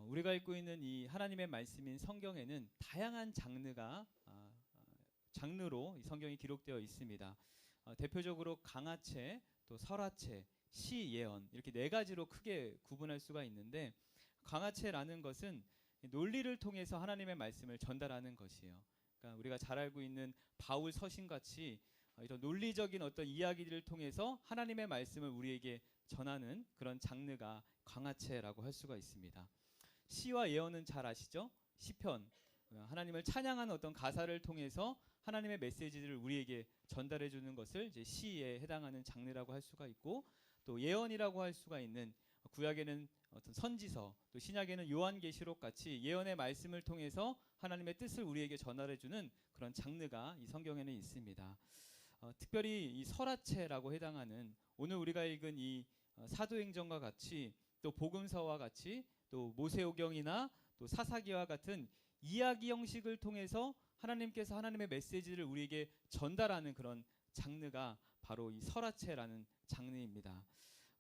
우리가 읽고 있는 이 하나님의 말씀인 성경에는 다양한 장르로 이 성경이 기록되어 있습니다. 대표적으로 강화체, 또 설화체, 시, 예언 이렇게 네 가지로 크게 구분할 수가 있는데, 강화체라는 것은 논리를 통해서 하나님의 말씀을 전달하는 것이에요. 그러니까 우리가 잘 알고 있는 바울 서신 같이 이런 논리적인 어떤 이야기들을 통해서 하나님의 말씀을 우리에게 전하는 그런 장르가 강화체라고 할 수가 있습니다. 시와 예언은 잘 아시죠? 시편, 하나님을 찬양하는 어떤 가사를 통해서 하나님의 메시지를 우리에게 전달해 주는 것을 이제 시에 해당하는 장르라고 할 수가 있고, 또 예언이라고 할 수가 있는, 구약에는 어떤 선지서, 또 신약에는 요한계시록 같이 예언의 말씀을 통해서 하나님의 뜻을 우리에게 전달해 주는 그런 장르가 이 성경에는 있습니다. 특별히 이 설화체라고 해당하는, 오늘 우리가 읽은 이 사도행전과 같이, 또 복음서와 같이, 또 모세오경이나 또 사사기와 같은 이야기 형식을 통해서 하나님께서 하나님의 메시지를 우리에게 전달하는 그런 장르가 바로 이 설화체라는 장르입니다.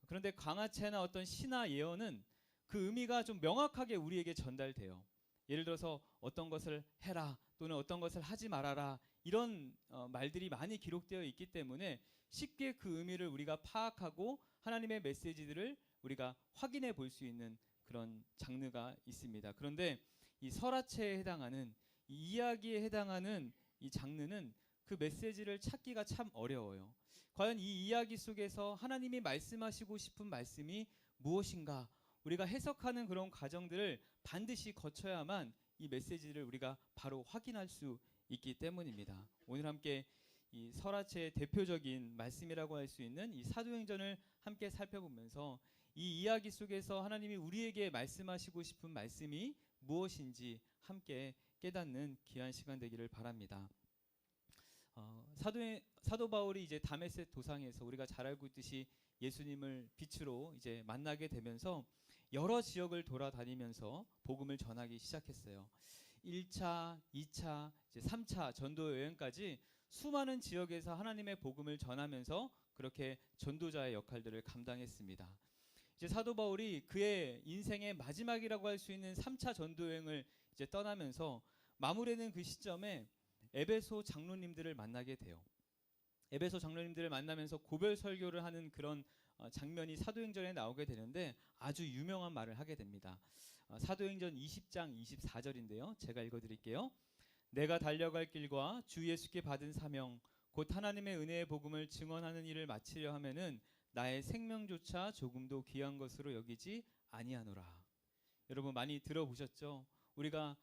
그런데 강화체나 어떤 시나 예언은 그 의미가 좀 명확하게 우리에게 전달돼요. 예를 들어서 어떤 것을 해라, 또는 어떤 것을 하지 말아라, 이런 말들이 많이 기록되어 있기 때문에 쉽게 그 의미를 우리가 파악하고 하나님의 메시지들을 우리가 확인해 볼 수 있는 그런 장르가 있습니다. 그런데 이 설화체에 해당하는, 이 이야기에 해당하는 이 장르는 그 메시지를 찾기가 참 어려워요. 과연 이 이야기 속에서 하나님이 말씀하시고 싶은 말씀이 무엇인가, 우리가 해석하는 그런 과정들을 반드시 거쳐야만 이 메시지를 우리가 바로 확인할 수 있기 때문입니다. 오늘 함께 이 설화체의 대표적인 말씀이라고 할 수 있는 이 사도행전을 함께 살펴보면서 이 이야기 속에서 하나님이 우리에게 말씀하시고 싶은 말씀이 무엇인지 함께 깨닫는 귀한 시간 되기를 바랍니다. 사도 바울이 이제 다메섹 도상에서 우리가 잘 알고 있듯이 예수님을 빛으로 이제 만나게 되면서 여러 지역을 돌아다니면서 복음을 전하기 시작했어요. 1차, 2차, 이제 3차 전도 여행까지 수많은 지역에서 하나님의 복음을 전하면서 그렇게 전도자의 역할들을 감당했습니다. 이제 사도 바울이 그의 인생의 마지막이라고 할 수 있는 3차 전도 여행을 이제 떠나면서 마무리되는 그 시점에 에베소 장로님들을 만나게 돼요. 에베소 장로님들을 만나면서 고별 설교를 하는 그런 장면이 사도행전에 나오게 되는데 아주 유명한 말을 하게 됩니다. 사도행전 20장 24절인데요. 제가 읽어드릴게요. 내가 달려갈 길과 주 예수께 받은 사명, 곧 하나님의 은혜의 복음을 증언하는 일을 마치려 하면은 나의 생명조차 조금도 귀한 것으로 여기지 아니하노라. 여러분 많이 들어보셨죠? 우리가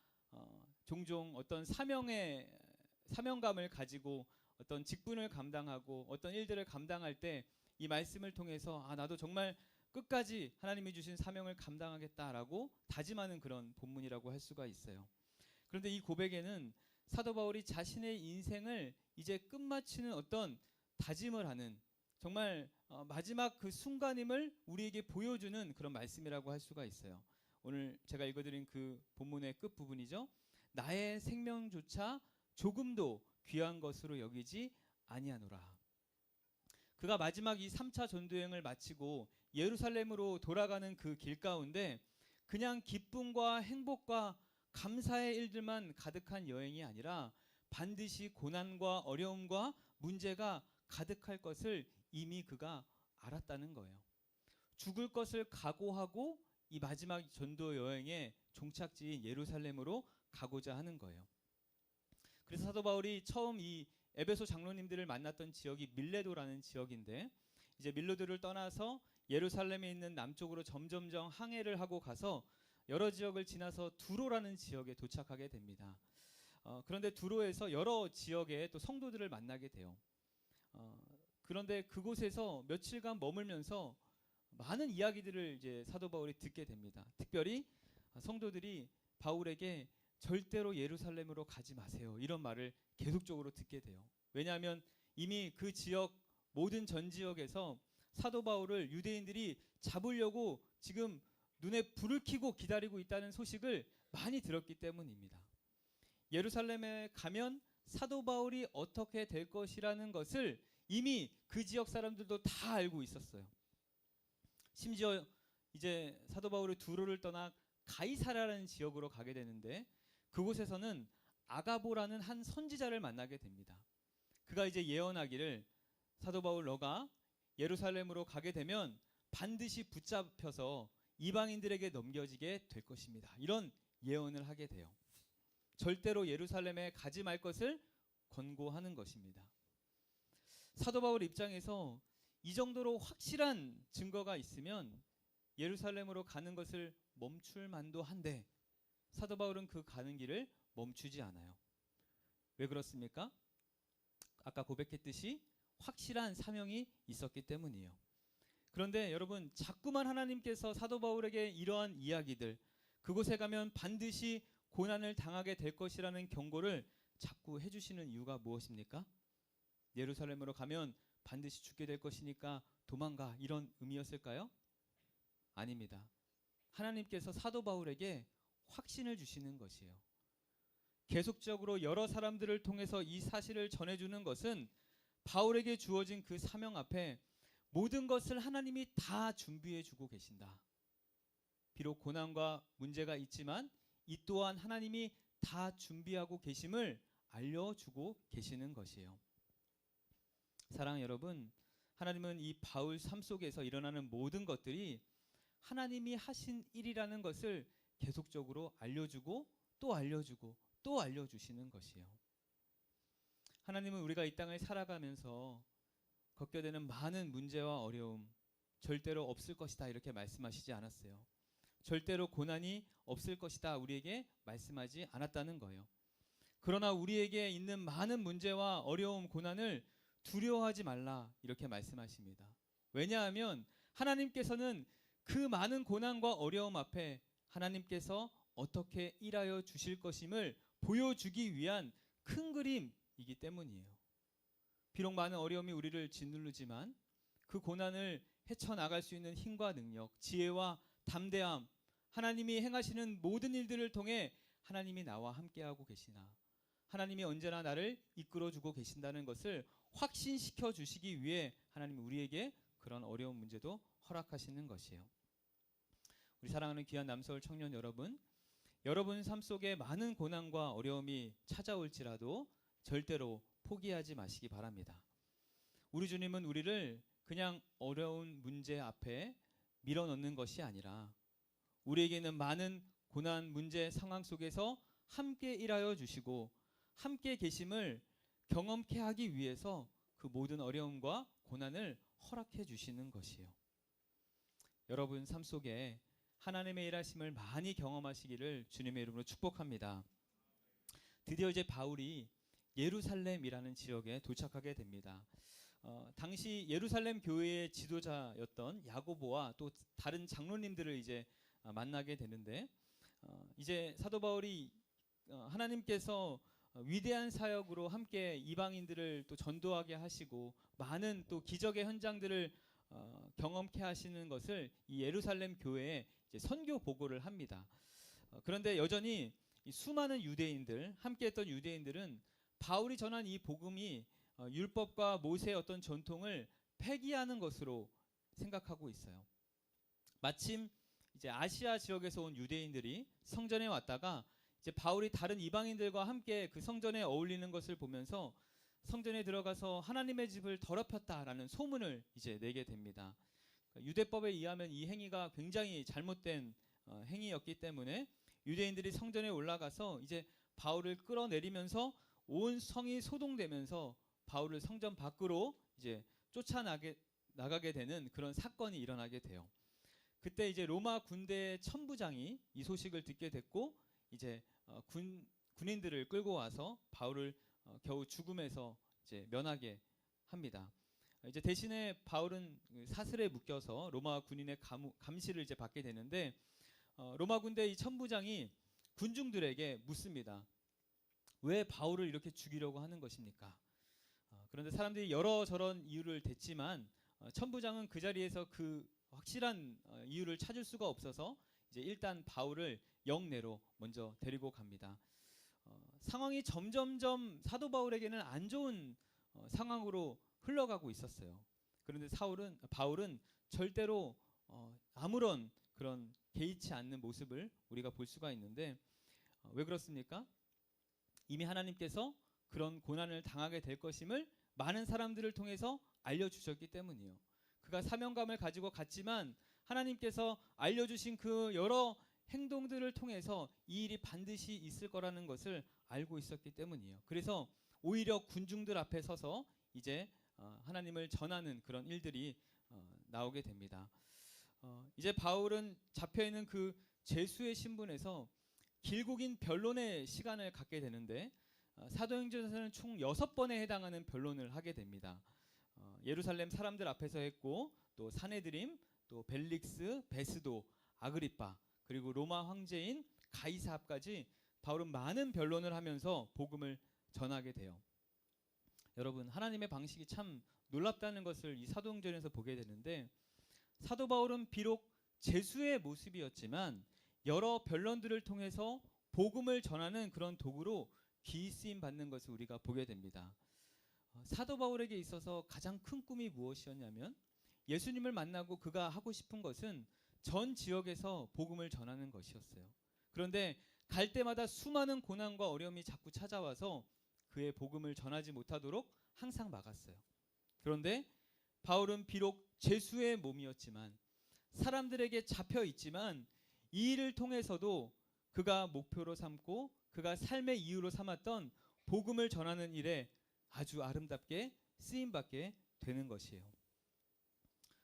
종종 어떤 사명감을 가지고 어떤 직분을 감당하고 어떤 일들을 감당할 때 이 말씀을 통해서 나도 정말 끝까지 하나님이 주신 사명을 감당하겠다라고 다짐하는 그런 본문이라고 할 수가 있어요. 그런데 이 고백에는 사도 바울이 자신의 인생을 이제 끝마치는 어떤 다짐을 하는, 정말 마지막 그 순간임을 우리에게 보여주는 그런 말씀이라고 할 수가 있어요. 오늘 제가 읽어드린 그 본문의 끝부분이죠. 나의 생명조차 조금도 귀한 것으로 여기지 아니하노라. 그가 마지막 이 3차 전도여행을 마치고 예루살렘으로 돌아가는 그 길 가운데 그냥 기쁨과 행복과 감사의 일들만 가득한 여행이 아니라 반드시 고난과 어려움과 문제가 가득할 것을 이미 그가 알았다는 거예요. 죽을 것을 각오하고 이 마지막 전도 여행의 종착지인 예루살렘으로 가고자 하는 거예요. 그래서 사도 바울이 처음 이 에베소 장로님들을 만났던 지역이 밀레도라는 지역인데, 이제 밀레도를 떠나서 예루살렘에 있는 남쪽으로 점점점 항해를 하고 가서 여러 지역을 지나서 두로라는 지역에 도착하게 됩니다. 그런데 두로에서 여러 지역의 또 성도들을 만나게 돼요. 그런데 그곳에서 며칠간 머물면서 많은 이야기들을 이제 사도 바울이 듣게 됩니다. 특별히 성도들이 바울에게 절대로 예루살렘으로 가지 마세요, 이런 말을 계속적으로 듣게 돼요. 왜냐하면 이미 그 지역 모든 전 지역에서 사도 바울을 유대인들이 잡으려고 지금 눈에 불을 켜고 기다리고 있다는 소식을 많이 들었기 때문입니다. 예루살렘에 가면 사도 바울이 어떻게 될 것이라는 것을 이미 그 지역 사람들도 다 알고 있었어요. 심지어 이제 사도 바울이 두로를 떠나 가이사라라는 지역으로 가게 되는데 그곳에서는 아가보라는 한 선지자를 만나게 됩니다. 그가 이제 예언하기를 사도 바울 너가 예루살렘으로 가게 되면 반드시 붙잡혀서 이방인들에게 넘겨지게 될 것입니다. 이런 예언을 하게 돼요. 절대로 예루살렘에 가지 말 것을 권고하는 것입니다. 사도 바울 입장에서 이 정도로 확실한 증거가 있으면 예루살렘으로 가는 것을 멈출 만도 한데 사도 바울은 그 가는 길을 멈추지 않아요. 왜 그렇습니까? 아까 고백했듯이 확실한 사명이 있었기 때문이에요. 그런데 여러분, 자꾸만 하나님께서 사도 바울에게 이러한 이야기들, 그곳에 가면 반드시 고난을 당하게 될 것이라는 경고를 자꾸 해주시는 이유가 무엇입니까? 예루살렘으로 가면 반드시 죽게 될 것이니까 도망가, 이런 의미였을까요? 아닙니다. 하나님께서 사도 바울에게 확신을 주시는 것이에요. 계속적으로 여러 사람들을 통해서 이 사실을 전해주는 것은 바울에게 주어진 그 사명 앞에 모든 것을 하나님이 다 준비해 주고 계신다. 비록 고난과 문제가 있지만 이 또한 하나님이 다 준비하고 계심을 알려주고 계시는 것이에요. 사랑하는 여러분, 하나님은 이 바울 삶 속에서 일어나는 모든 것들이 하나님이 하신 일이라는 것을 계속적으로 알려주고 또 알려주고 또 알려주시는 것이에요. 하나님은 우리가 이 땅을 살아가면서 겪게 되는 많은 문제와 어려움 절대로 없을 것이다 이렇게 말씀하시지 않았어요. 절대로 고난이 없을 것이다 우리에게 말씀하지 않았다는 거예요. 그러나 우리에게 있는 많은 문제와 어려움, 고난을 두려워하지 말라 이렇게 말씀하십니다. 왜냐하면 하나님께서는 그 많은 고난과 어려움 앞에 하나님께서 어떻게 일하여 주실 것임을 보여주기 위한 큰 그림이기 때문이에요. 비록 많은 어려움이 우리를 짓누르지만 그 고난을 헤쳐나갈 수 있는 힘과 능력, 지혜와 담대함, 하나님이 행하시는 모든 일들을 통해 하나님이 나와 함께하고 계시나 하나님이 언제나 나를 이끌어주고 계신다는 것을 확신시켜 주시기 위해 하나님이 우리에게 그런 어려운 문제도 허락하시는 것이에요. 우리 사랑하는 귀한 남서울 청년 여러분, 여러분 삶 속에 많은 고난과 어려움이 찾아올지라도 절대로 포기하지 마시기 바랍니다. 우리 주님은 우리를 그냥 어려운 문제 앞에 밀어넣는 것이 아니라 우리에게 있는 많은 고난, 문제, 상황 속에서 함께 일하여 주시고 함께 계심을 경험케 하기 위해서 그 모든 어려움과 고난을 허락해 주시는 것이에요. 여러분 삶 속에 하나님의 일하심을 많이 경험하시기를 주님의 이름으로 축복합니다. 드디어 이제 바울이 예루살렘이라는 지역에 도착하게 됩니다. 당시 예루살렘 교회의 지도자였던 야고보와 또 다른 장로님들을 이제 만나게 되는데 이제 사도 바울이 하나님께서 위대한 사역으로 함께 이방인들을 또 전도하게 하시고 많은 또 기적의 현장들을 경험케 하시는 것을 이 예루살렘 교회에 이제 선교 보고를 합니다. 그런데 여전히 이 수많은 유대인들, 함께했던 유대인들은 바울이 전한 이 복음이 율법과 모세의 어떤 전통을 폐기하는 것으로 생각하고 있어요. 마침 이제 아시아 지역에서 온 유대인들이 성전에 왔다가 이제 바울이 다른 이방인들과 함께 그 성전에 어울리는 것을 보면서 성전에 들어가서 하나님의 집을 더럽혔다라는 소문을 이제 내게 됩니다. 유대법에 의하면 이 행위가 굉장히 잘못된 행위였기 때문에 유대인들이 성전에 올라가서 이제 바울을 끌어내리면서 온 성이 소동되면서 바울을 성전 밖으로 이제 쫓아나가게 되는 그런 사건이 일어나게 돼요. 그때 이제 로마 군대의 천부장이 이 소식을 듣게 됐고 이제 군인들을 끌고 와서 바울을 겨우 죽음에서 이제 면하게 합니다. 이제 대신에 바울은 사슬에 묶여서 로마 군인의 감시를 이제 받게 되는데 로마 군대 이 천부장이 군중들에게 묻습니다. 왜 바울을 이렇게 죽이려고 하는 것입니까? 그런데 사람들이 여러저런 이유를 댔지만 천부장은 그 자리에서 그 확실한 이유를 찾을 수가 없어서 이제 일단 바울을 영내로 먼저 데리고 갑니다. 상황이 점점점 사도 바울에게는 안 좋은 상황으로 흘러가고 있었어요. 그런데 바울은 절대로 아무런 그런 개의치 않는 모습을 우리가 볼 수가 있는데 왜 그렇습니까? 이미 하나님께서 그런 고난을 당하게 될 것임을 많은 사람들을 통해서 알려주셨기 때문이요. 그가 사명감을 가지고 갔지만 하나님께서 알려주신 그 여러 행동들을 통해서 이 일이 반드시 있을 거라는 것을 알고 있었기 때문이에요. 그래서 오히려 군중들 앞에 서서 이제 하나님을 전하는 그런 일들이 나오게 됩니다. 이제 바울은 잡혀있는 그 죄수의 신분에서 길고 긴 변론의 시간을 갖게 되는데 사도행전에서는 총 6번에 해당하는 변론을 하게 됩니다. 예루살렘 사람들 앞에서 했고 또 사네드림, 또 벨릭스, 베스도, 아그리빠 그리고 로마 황제인 가이사 앞까지 바울은 많은 변론을 하면서 복음을 전하게 돼요. 여러분, 하나님의 방식이 참 놀랍다는 것을 이 사도행전에서 보게 되는데 사도 바울은 비록 죄수의 모습이었지만 여러 변론들을 통해서 복음을 전하는 그런 도구로 귀히 쓰임 받는 것을 우리가 보게 됩니다. 사도 바울에게 있어서 가장 큰 꿈이 무엇이었냐면 예수님을 만나고 그가 하고 싶은 것은 전 지역에서 복음을 전하는 것이었어요. 그런데 갈 때마다 수많은 고난과 어려움이 자꾸 찾아와서 그의 복음을 전하지 못하도록 항상 막았어요. 그런데 바울은 비록 죄수의 몸이었지만 사람들에게 잡혀 있지만 이 일을 통해서도 그가 목표로 삼고 그가 삶의 이유로 삼았던 복음을 전하는 일에 아주 아름답게 쓰임받게 되는 것이에요.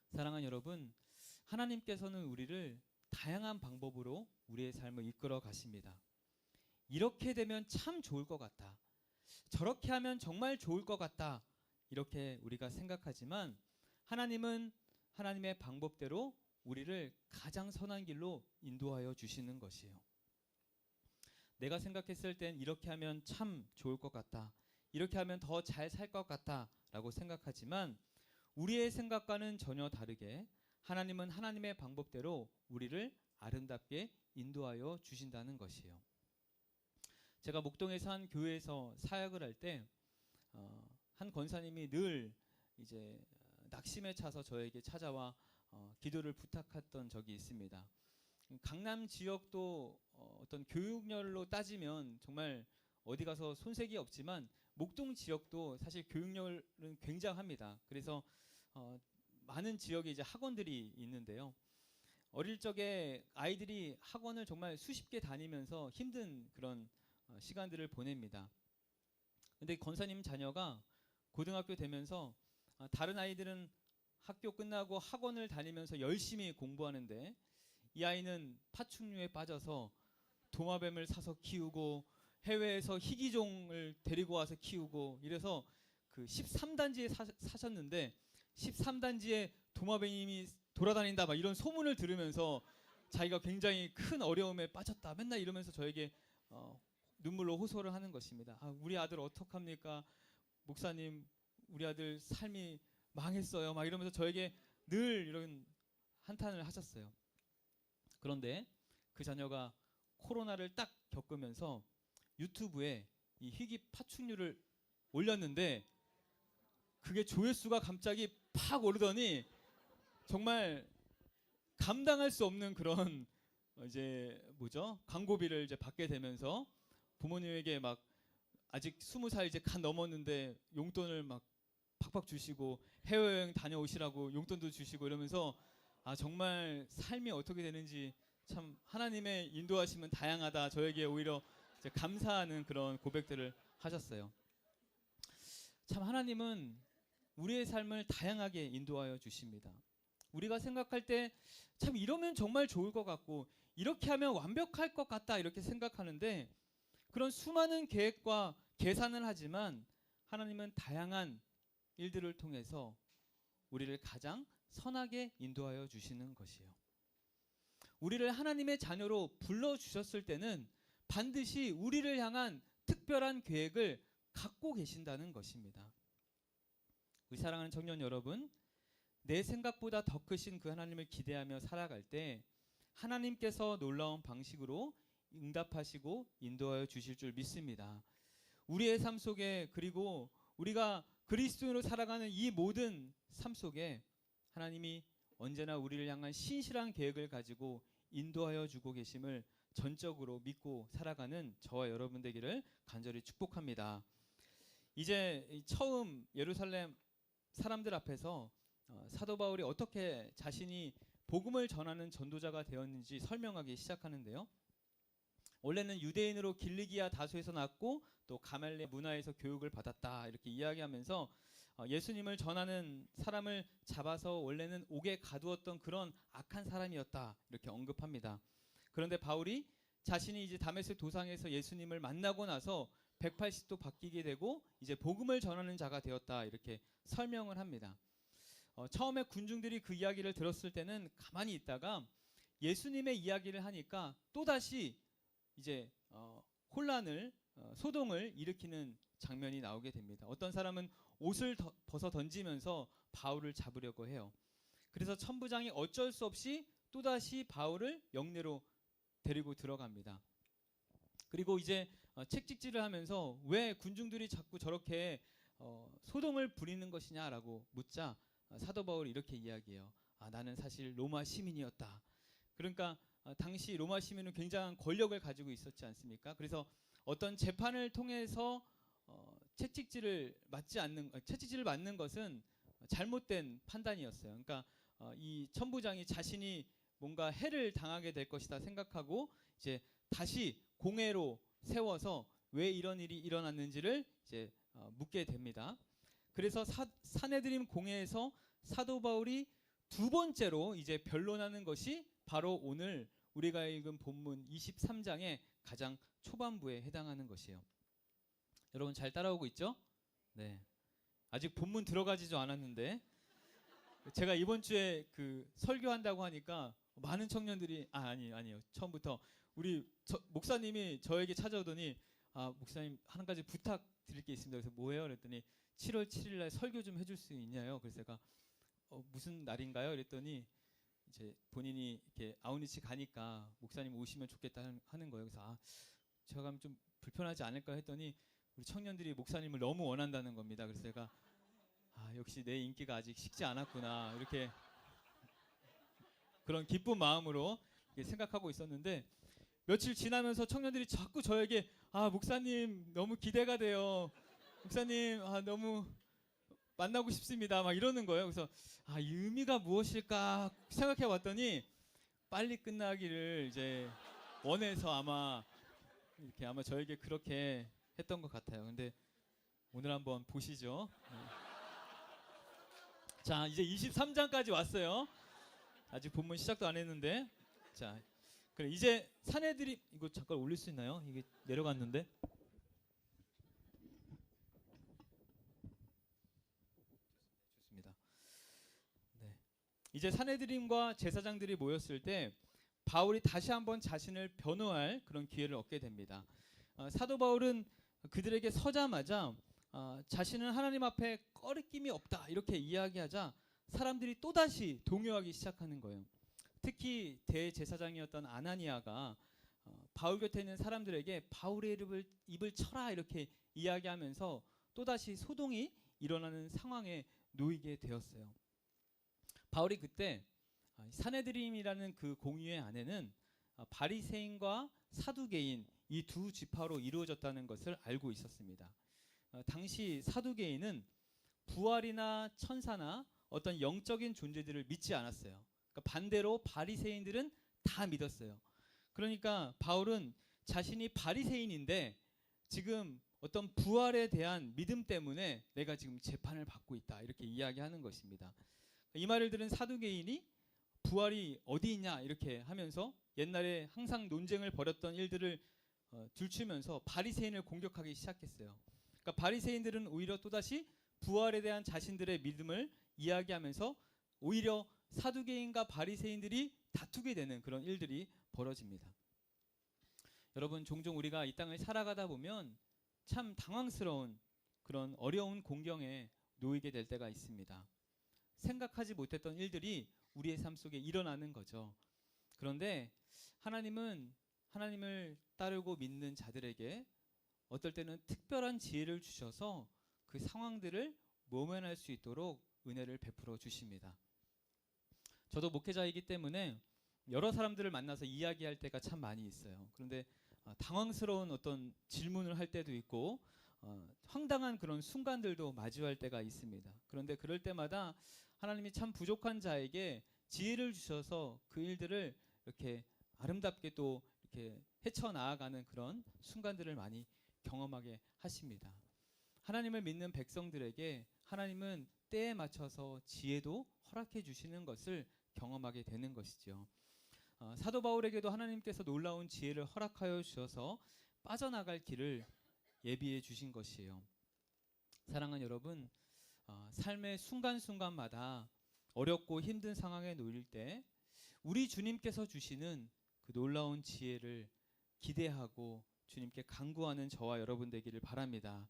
사랑하는 여러분, 하나님께서는 우리를 다양한 방법으로 우리의 삶을 이끌어 가십니다. 이렇게 되면 참 좋을 것 같다. 저렇게 하면 정말 좋을 것 같다. 이렇게 우리가 생각하지만 하나님은 하나님의 방법대로 우리를 가장 선한 길로 인도하여 주시는 것이에요. 내가 생각했을 땐 이렇게 하면 참 좋을 것 같다. 이렇게 하면 더 잘 살 것 같다 라고 생각하지만 우리의 생각과는 전혀 다르게 하나님은 하나님의 방법대로 우리를 아름답게 인도하여 주신다는 것이에요. 제가 목동에서 한 교회에서 사역을 할 때 한 권사님이 늘 이제 낙심에 차서 저에게 찾아와 기도를 부탁했던 적이 있습니다. 강남 지역도 어떤 교육열로 따지면 정말 어디 가서 손색이 없지만 목동 지역도 사실 교육열은 굉장합니다. 그래서 많은 지역에 이제 학원들이 있는데요. 어릴 적에 아이들이 학원을 정말 수십 개 다니면서 힘든 그런 시간들을 보냅니다. 근데 권사님 자녀가 고등학교 되면서 다른 아이들은 학교 끝나고 학원을 다니면서 열심히 공부하는데 이 아이는 파충류에 빠져서 도마뱀을 사서 키우고 해외에서 희귀종을 데리고 와서 키우고 이래서 그 13단지에 사셨는데 13단지에 도마뱀이 돌아다닌다 막 이런 소문을 들으면서 자기가 굉장히 큰 어려움에 빠졌다 맨날 이러면서 저에게 눈물로 호소를 하는 것입니다. 우리 아들 어떡합니까? 목사님 우리 아들 삶이 망했어요 막 이러면서 저에게 늘 이런 한탄을 하셨어요. 그런데 그 자녀가 코로나를 딱 겪으면서 유튜브에 이 희귀 파충류를 올렸는데 그게 조회수가 갑자기 팍 오르더니 정말 감당할 수 없는 그런 이제 광고비를 이제 받게 되면서 부모님에게 막 아직 20살 이제 간 넘었는데 용돈을 막 팍팍 주시고 해외여행 다녀오시라고 용돈도 주시고 이러면서 정말 삶이 어떻게 되는지 참 하나님의 인도하심은 다양하다. 저에게 오히려 이제 감사하는 그런 고백들을 하셨어요. 참 하나님은 우리의 삶을 다양하게 인도하여 주십니다. 우리가 생각할 때 참 이러면 정말 좋을 것 같고 이렇게 하면 완벽할 것 같다 이렇게 생각하는데 그런 수많은 계획과 계산을 하지만 하나님은 다양한 일들을 통해서 우리를 가장 선하게 인도하여 주시는 것이에요. 우리를 하나님의 자녀로 불러주셨을 때는 반드시 우리를 향한 특별한 계획을 갖고 계신다는 것입니다. 우리 사랑하는 청년 여러분, 내 생각보다 더 크신 그 하나님을 기대하며 살아갈 때 하나님께서 놀라운 방식으로 응답하시고 인도하여 주실 줄 믿습니다. 우리의 삶 속에 그리고 우리가 그리스도인으로 살아가는 이 모든 삶 속에 하나님이 언제나 우리를 향한 신실한 계획을 가지고 인도하여 주고 계심을 전적으로 믿고 살아가는 저와 여러분 되기를 간절히 축복합니다. 이제 처음 예루살렘 사람들 앞에서 사도 바울이 어떻게 자신이 복음을 전하는 전도자가 되었는지 설명하기 시작하는데요. 원래는 유대인으로 길리기아 다소에서 났고 또 가말리엘 문화에서 교육을 받았다 이렇게 이야기하면서 예수님을 전하는 사람을 잡아서 원래는 옥에 가두었던 그런 악한 사람이었다 이렇게 언급합니다. 그런데 바울이 자신이 이제 다메섹 도상에서 예수님을 만나고 나서 180도 바뀌게 되고 이제 복음을 전하는 자가 되었다 이렇게 설명을 합니다. 처음에 군중들이 그 이야기를 들었을 때는 가만히 있다가 예수님의 이야기를 하니까 또다시 이제 혼란을 소동을 일으키는 장면이 나오게 됩니다. 어떤 사람은 옷을 벗어 던지면서 바울을 잡으려고 해요. 그래서 천부장이 어쩔 수 없이 또다시 바울을 영내로 데리고 들어갑니다. 그리고 이제 책찍질을 하면서 왜 군중들이 자꾸 저렇게 소동을 부리는 것이냐라고 묻자 사도 바울이 이렇게 이야기해요. 나는 사실 로마 시민이었다. 그러니까 당시 로마 시민은 굉장한 권력을 가지고 있었지 않습니까? 그래서 어떤 재판을 통해서 채찍질을 맞는 것은 잘못된 판단이었어요. 그러니까 이 천부장이 자신이 뭔가 해를 당하게 될 것이다 생각하고 이제 다시 공회로 세워서 왜 이런 일이 일어났는지를 이제 묻게 됩니다. 그래서 사내드림 공회에서 사도 바울이 두 번째로 이제 변론하는 것이 바로 오늘 우리가 읽은 본문 23장의 가장 초반부에 해당하는 것이에요. 여러분 잘 따라오고 있죠? 네. 아직 본문 들어가지도 않았는데 제가 이번 주에 그 설교한다고 하니까 많은 청년들이 아니요. 처음부터 우리 목사님이 저에게 찾아오더니 목사님 한 가지 부탁드릴 게 있습니다. 그래서 뭐예요? 그랬더니 7월 7일 날 설교 좀 해줄 수 있냐요? 그래서 제가 무슨 날인가요? 그랬더니 이제 본인이 이렇게 아우니치 가니까 목사님 오시면 좋겠다 하는 거예요. 그래서 제가 가면 좀 불편하지 않을까 했더니 우리 청년들이 목사님을 너무 원한다는 겁니다. 그래서 제가 역시 내 인기가 아직 식지 않았구나 이렇게 그런 기쁜 마음으로 생각하고 있었는데 며칠 지나면서 청년들이 자꾸 저에게 목사님 너무 기대가 돼요. 목사님 너무 만나고 싶습니다. 막 이러는 거예요. 그래서 이 의미가 무엇일까 생각해 봤더니 빨리 끝나기를 이제 원해서 아마 저에게 그렇게 했던 것 같아요. 근데 오늘 한번 보시죠. 자, 이제 23장까지 왔어요. 아직 본문 시작도 안 했는데 자, 그래 이제 사내들이 이거 잠깐 올릴 수 있나요? 이게 내려갔는데. 좋습니다. 네. 이제 사내들임과 제사장들이 모였을 때 바울이 다시 한번 자신을 변호할 그런 기회를 얻게 됩니다. 사도 바울은 그들에게 서자마자 자신은 하나님 앞에 꺼리낌이 없다 이렇게 이야기하자 사람들이 또다시 동요하기 시작하는 거예요. 특히 대제사장이었던 아나니아가 바울 곁에 있는 사람들에게 바울의 입을 쳐라 이렇게 이야기하면서 또다시 소동이 일어나는 상황에 놓이게 되었어요. 바울이 그때 사내드림이라는 그 공의회 안에는 바리새인과 사두개인 이 두 지파로 이루어졌다는 것을 알고 있었습니다. 당시 사두개인은 부활이나 천사나 어떤 영적인 존재들을 믿지 않았어요. 그러니까 반대로 바리새인들은 다 믿었어요. 그러니까 바울은 자신이 바리새인인데 지금 어떤 부활에 대한 믿음 때문에 내가 지금 재판을 받고 있다 이렇게 이야기하는 것입니다. 이 말을 들은 사두개인이 부활이 어디 있냐 이렇게 하면서 옛날에 항상 논쟁을 벌였던 일들을 들추면서 바리새인을 공격하기 시작했어요. 그러니까 바리새인들은 오히려 또다시 부활에 대한 자신들의 믿음을 이야기하면서 오히려 사두개인과 바리새인들이 다투게 되는 그런 일들이 벌어집니다. 여러분 종종 우리가 이 땅을 살아가다 보면 참 당황스러운 그런 어려운 공경에 놓이게 될 때가 있습니다. 생각하지 못했던 일들이 우리의 삶 속에 일어나는 거죠. 그런데 하나님은 하나님을 따르고 믿는 자들에게 어떨 때는 특별한 지혜를 주셔서 그 상황들을 모면할 수 있도록 은혜를 베풀어 주십니다. 저도 목회자이기 때문에 여러 사람들을 만나서 이야기할 때가 참 많이 있어요. 그런데 당황스러운 어떤 질문을 할 때도 있고 황당한 그런 순간들도 마주할 때가 있습니다. 그런데 그럴 때마다 하나님이 참 부족한 자에게 지혜를 주셔서 그 일들을 이렇게 아름답게 또 이렇게 헤쳐나아가는 그런 순간들을 많이 경험하게 하십니다. 하나님을 믿는 백성들에게 하나님은 때에 맞춰서 지혜도 허락해 주시는 것을 경험하게 되는 것이죠. 사도 바울에게도 하나님께서 놀라운 지혜를 허락하여 주셔서 빠져나갈 길을 예비해 주신 것이에요. 사랑하는 여러분, 삶의 순간순간마다 어렵고 힘든 상황에 놓일 때 우리 주님께서 주시는 그 놀라운 지혜를 기대하고 주님께 간구하는 저와 여러분 되기를 바랍니다.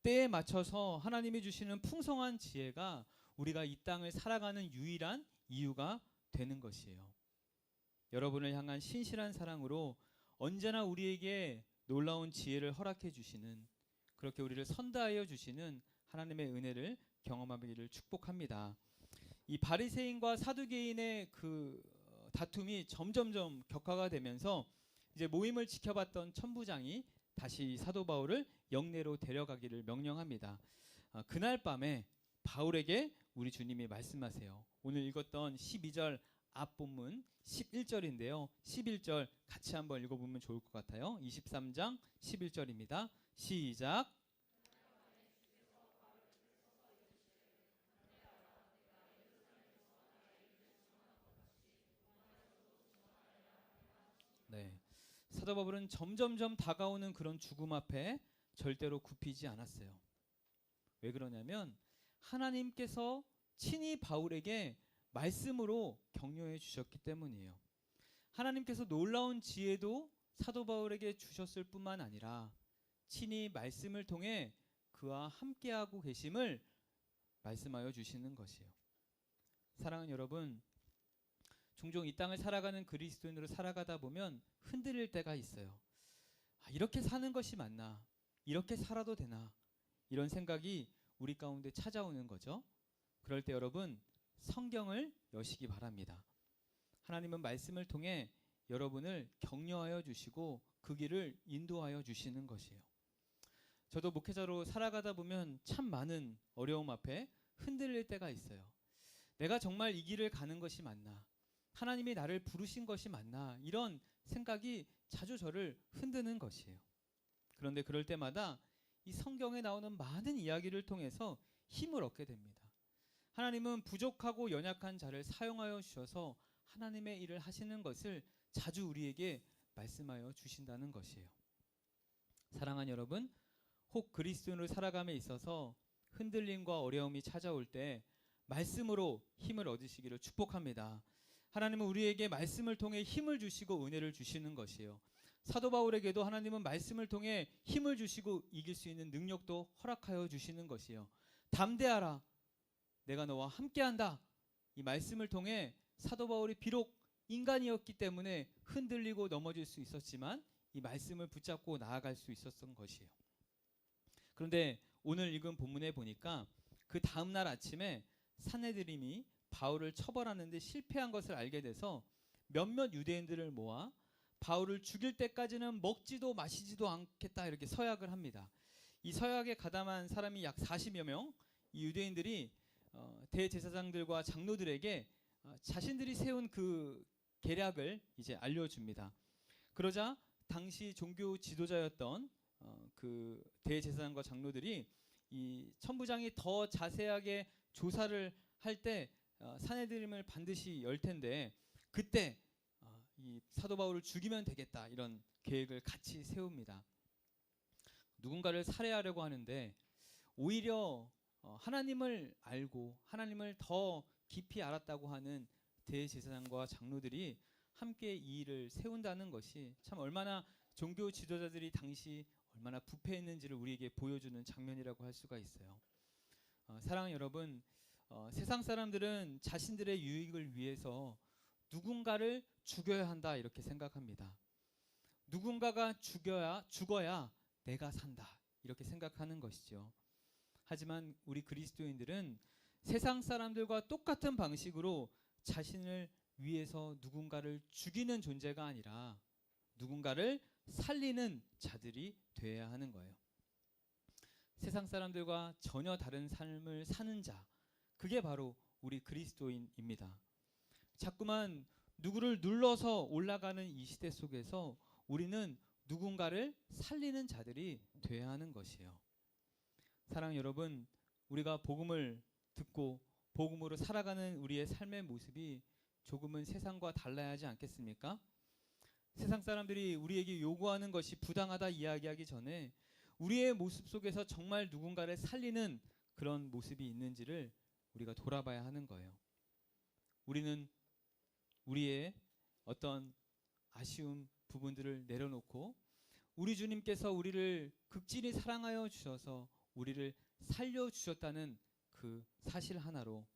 때에 맞춰서 하나님이 주시는 풍성한 지혜가 우리가 이 땅을 살아가는 유일한 이유가 되는 것이에요. 여러분을 향한 신실한 사랑으로 언제나 우리에게 놀라운 지혜를 허락해 주시는, 그렇게 우리를 선다하여 주시는 하나님의 은혜를 경험하기를 축복합니다. 이 바리새인과 사두개인의 그 다툼이 점점점 격화가 되면서 이제 모임을 지켜봤던 천부장이 다시 사도 바울을 영내로 데려가기를 명령합니다. 그날 밤에 바울에게 우리 주님이 말씀하세요. 오늘 읽었던 12절 앞본문 11절인데요. 11절 같이 한번 읽어보면 좋을 것 같아요. 23장 11절입니다. 시작. 네, 사도 바울은 점점점 다가오는 그런 죽음 앞에 절대로 굽히지 않았어요. 왜 그러냐면 하나님께서 친히 바울에게 말씀으로 격려해 주셨기 때문이에요. 하나님께서 놀라운 지혜도 사도 바울에게 주셨을 뿐만 아니라 친히 말씀을 통해 그와 함께하고 계심을 말씀하여 주시는 것이에요. 사랑하는 여러분, 종종 이 땅을 살아가는 그리스도인으로 살아가다 보면 흔들릴 때가 있어요. 이렇게 사는 것이 맞나? 이렇게 살아도 되나? 이런 생각이 우리 가운데 찾아오는 거죠. 그럴 때 여러분, 성경을 여시기 바랍니다. 하나님은 말씀을 통해 여러분을 격려하여 주시고 그 길을 인도하여 주시는 것이에요. 저도 목회자로 살아가다 보면 참 많은 어려움 앞에 흔들릴 때가 있어요. 내가 정말 이 길을 가는 것이 맞나? 하나님이 나를 부르신 것이 맞나? 이런 생각이 자주 저를 흔드는 것이에요. 그런데 그럴 때마다 이 성경에 나오는 많은 이야기를 통해서 힘을 얻게 됩니다. 하나님은 부족하고 연약한 자를 사용하여 주셔서 하나님의 일을 하시는 것을 자주 우리에게 말씀하여 주신다는 것이에요. 사랑하는 여러분, 혹 그리스도인으로 살아감에 있어서 흔들림과 어려움이 찾아올 때 말씀으로 힘을 얻으시기를 축복합니다. 하나님은 우리에게 말씀을 통해 힘을 주시고 은혜를 주시는 것이에요. 사도 바울에게도 하나님은 말씀을 통해 힘을 주시고 이길 수 있는 능력도 허락하여 주시는 것이에요. 담대하라, 내가 너와 함께한다. 이 말씀을 통해 사도 바울이 비록 인간이었기 때문에 흔들리고 넘어질 수 있었지만 이 말씀을 붙잡고 나아갈 수 있었던 것이에요. 그런데 오늘 읽은 본문에 보니까 그 다음날 아침에 산헤드림이 바울을 처벌하는 데 실패한 것을 알게 돼서 몇몇 유대인들을 모아 바울을 죽일 때까지는 먹지도 마시지도 않겠다 이렇게 서약을 합니다. 이 서약에 가담한 사람이 약 40여 명, 이 유대인들이 대제사장들과 장로들에게 자신들이 세운 그 계략을 이제 알려줍니다. 그러자 당시 종교 지도자였던 그 대제사장과 장로들이 이 천부장이 더 자세하게 조사를 할 때 산헤드림을 반드시 열 텐데 그때 이 사도 바울을 죽이면 되겠다 이런 계획을 같이 세웁니다. 누군가를 살해하려고 하는데 오히려 하나님을 알고 하나님을 더 깊이 알았다고 하는 대제사장과 장로들이 함께 이 일을 세운다는 것이 참 얼마나 종교 지도자들이 당시 얼마나 부패했는지를 우리에게 보여주는 장면이라고 할 수가 있어요. 사랑하는 여러분, 세상 사람들은 자신들의 유익을 위해서 누군가를 죽여야 한다 이렇게 생각합니다. 누군가가 죽어야 내가 산다 이렇게 생각하는 것이죠. 하지만 우리 그리스도인들은 세상 사람들과 똑같은 방식으로 자신을 위해서 누군가를 죽이는 존재가 아니라 누군가를 살리는 자들이 되어야 하는 거예요. 세상 사람들과 전혀 다른 삶을 사는 자, 그게 바로 우리 그리스도인입니다. 자꾸만 누구를 눌러서 올라가는 이 시대 속에서 우리는 누군가를 살리는 자들이 되어야 하는 것이에요. 사랑 여러분, 우리가 복음을 듣고 복음으로 살아가는 우리의 삶의 모습이 조금은 세상과 달라야 하지 않겠습니까? 세상 사람들이 우리에게 요구하는 것이 부당하다 이야기하기 전에 우리의 모습 속에서 정말 누군가를 살리는 그런 모습이 있는지를 우리가 돌아봐야 하는 거예요. 우리는 우리의 어떤 아쉬운 부분들을 내려놓고 우리 주님께서 우리를 극진히 사랑하여 주셔서 우리를 살려주셨다는 그 사실 하나로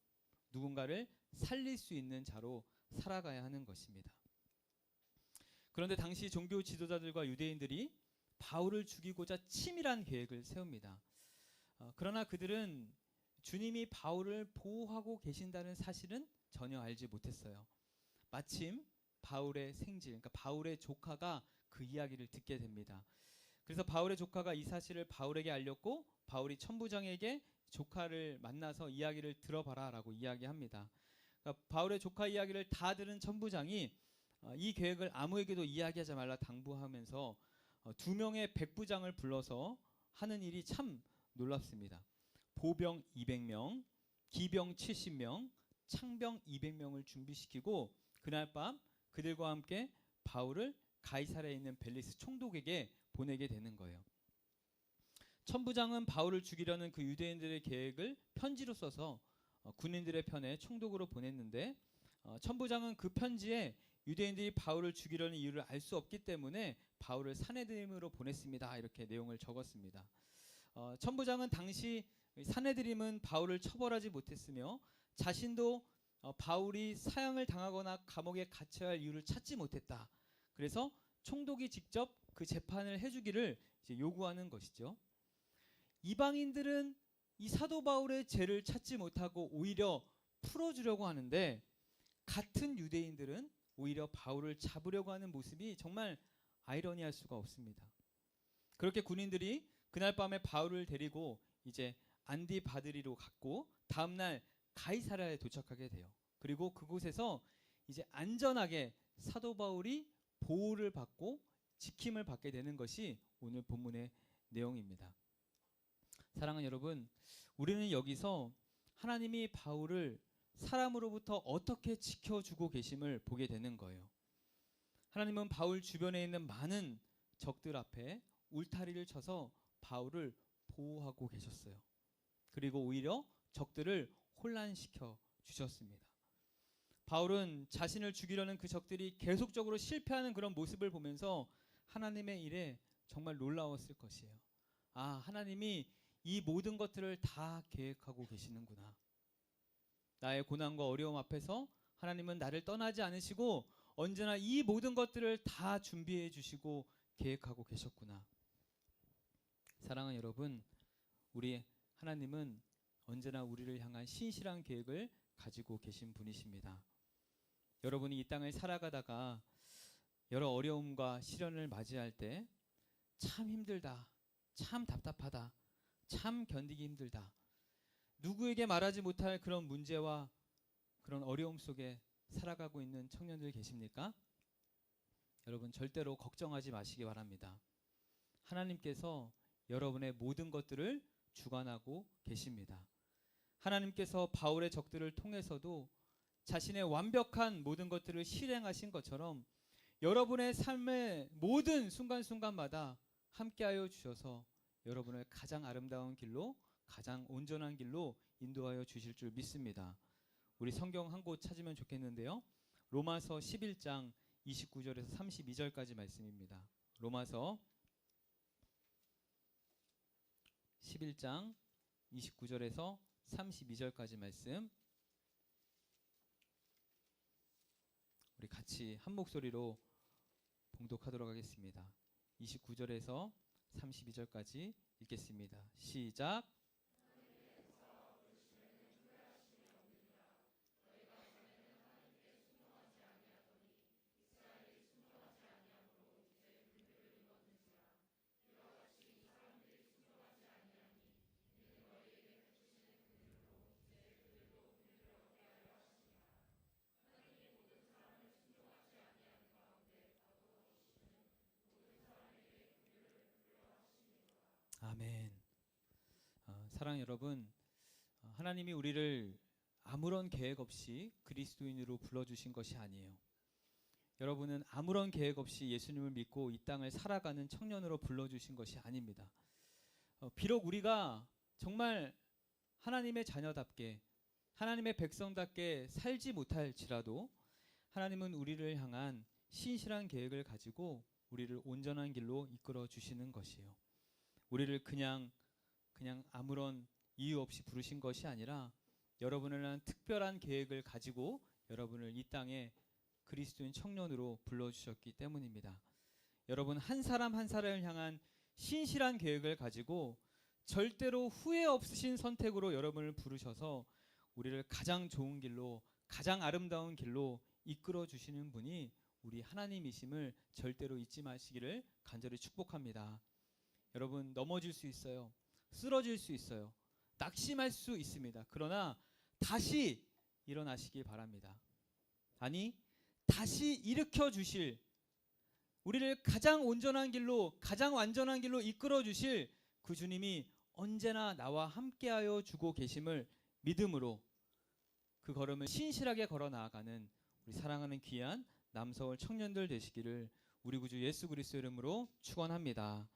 누군가를 살릴 수 있는 자로 살아가야 하는 것입니다. 그런데 당시 종교 지도자들과 유대인들이 바울을 죽이고자 치밀한 계획을 세웁니다. 그러나 그들은 주님이 바울을 보호하고 계신다는 사실은 전혀 알지 못했어요. 마침 바울의 생질, 그러니까 바울의 조카가 그 이야기를 듣게 됩니다. 그래서 바울의 조카가 이 사실을 바울에게 알렸고 바울이 천부장에게 조카를 만나서 이야기를 들어봐라 라고 이야기합니다. 그러니까 바울의 조카 이야기를 다 들은 천부장이 이 계획을 아무에게도 이야기하지 말라 당부하면서 2명의 백부장을 불러서 하는 일이 참 놀랍습니다. 보병 200명, 기병 70명, 창병 200명을 준비시키고 그날 밤 그들과 함께 바울을 가이사랴에 있는 벨리스 총독에게 보내게 되는 거예요. 천부장은 바울을 죽이려는 그 유대인들의 계획을 편지로 써서 군인들의 편에 총독으로 보냈는데 천부장은 그 편지에 유대인들이 바울을 죽이려는 이유를 알 수 없기 때문에 바울을 사내드림으로 보냈습니다. 이렇게 내용을 적었습니다. 천부장은 당시 사내드림은 바울을 처벌하지 못했으며 자신도 바울이 사형을 당하거나 감옥에 갇혀야 할 이유를 찾지 못했다. 그래서 총독이 직접 그 재판을 해주기를 이제 요구하는 것이죠. 이방인들은 이 사도 바울의 죄를 찾지 못하고 오히려 풀어주려고 하는데 같은 유대인들은 오히려 바울을 잡으려고 하는 모습이 정말 아이러니할 수가 없습니다. 그렇게 군인들이 그날 밤에 바울을 데리고 이제 안디바드리로 갔고 다음날 가이사랴에 도착하게 돼요. 그리고 그곳에서 이제 안전하게 사도 바울이 보호를 받고 지킴을 받게 되는 것이 오늘 본문의 내용입니다. 사랑하는 여러분, 우리는 여기서 하나님이 바울을 사람으로부터 어떻게 지켜주고 계심을 보게 되는 거예요. 하나님은 바울 주변에 있는 많은 적들 앞에 울타리를 쳐서 바울을 보호하고 계셨어요. 그리고 오히려 적들을 혼란시켜 주셨습니다. 바울은 자신을 죽이려는 그 적들이 계속적으로 실패하는 그런 모습을 보면서 하나님의 일에 정말 놀라웠을 것이에요. 아, 하나님이 이 모든 것들을 다 계획하고 계시는구나. 나의 고난과 어려움 앞에서 하나님은 나를 떠나지 않으시고 언제나 이 모든 것들을 다 준비해 주시고 계획하고 계셨구나. 사랑하는 여러분, 우리 하나님은 언제나 우리를 향한 신실한 계획을 가지고 계신 분이십니다. 여러분이 이 땅을 살아가다가 여러 어려움과 시련을 맞이할 때 참 힘들다, 참 답답하다, 참 견디기 힘들다, 누구에게 말하지 못할 그런 문제와 그런 어려움 속에 살아가고 있는 청년들 계십니까? 여러분 절대로 걱정하지 마시기 바랍니다. 하나님께서 여러분의 모든 것들을 주관하고 계십니다. 하나님께서 바울의 적들을 통해서도 자신의 완벽한 모든 것들을 실행하신 것처럼 여러분의 삶의 모든 순간순간마다 함께하여 주셔서 여러분을 가장 아름다운 길로, 가장 온전한 길로 인도하여 주실 줄 믿습니다. 우리 성경 한 곳 찾으면 좋겠는데요. 로마서 11장 29절에서 32절까지 말씀입니다. 로마서 11장 29절에서 32절까지 말씀, 우리 같이 한 목소리로 봉독하도록 하겠습니다. 29절에서 32절까지 읽겠습니다. 시작. 아멘. 사랑 여러분, 하나님이 우리를 아무런 계획 없이 그리스도인으로 불러주신 것이 아니에요. 여러분은 아무런 계획 없이 예수님을 믿고 이 땅을 살아가는 청년으로 불러주신 것이 아닙니다. 비록 우리가 정말 하나님의 자녀답게 하나님의 백성답게 살지 못할지라도 하나님은 우리를 향한 신실한 계획을 가지고 우리를 온전한 길로 이끌어 주시는 것이에요. 우리를 그냥 아무런 이유 없이 부르신 것이 아니라 여러분을 위한 특별한 계획을 가지고 여러분을 이 땅에 그리스도인 청년으로 불러주셨기 때문입니다. 여러분 한 사람 한 사람을 향한 신실한 계획을 가지고 절대로 후회 없으신 선택으로 여러분을 부르셔서 우리를 가장 좋은 길로 가장 아름다운 길로 이끌어 주시는 분이 우리 하나님이심을 절대로 잊지 마시기를 간절히 축복합니다. 여러분 넘어질 수 있어요. 쓰러질 수 있어요. 낙심할 수 있습니다. 그러나 다시 일어나시기 바랍니다. 아니 다시 일으켜 주실 우리를 가장 온전한 길로 가장 완전한 길로 이끌어 주실 그 주님이 언제나 나와 함께하여 주고 계심을 믿음으로 그 걸음을 신실하게 걸어 나아가는 우리 사랑하는 귀한 남서울 청년들 되시기를 우리 구주 예수 그리스도 이름으로 축원합니다.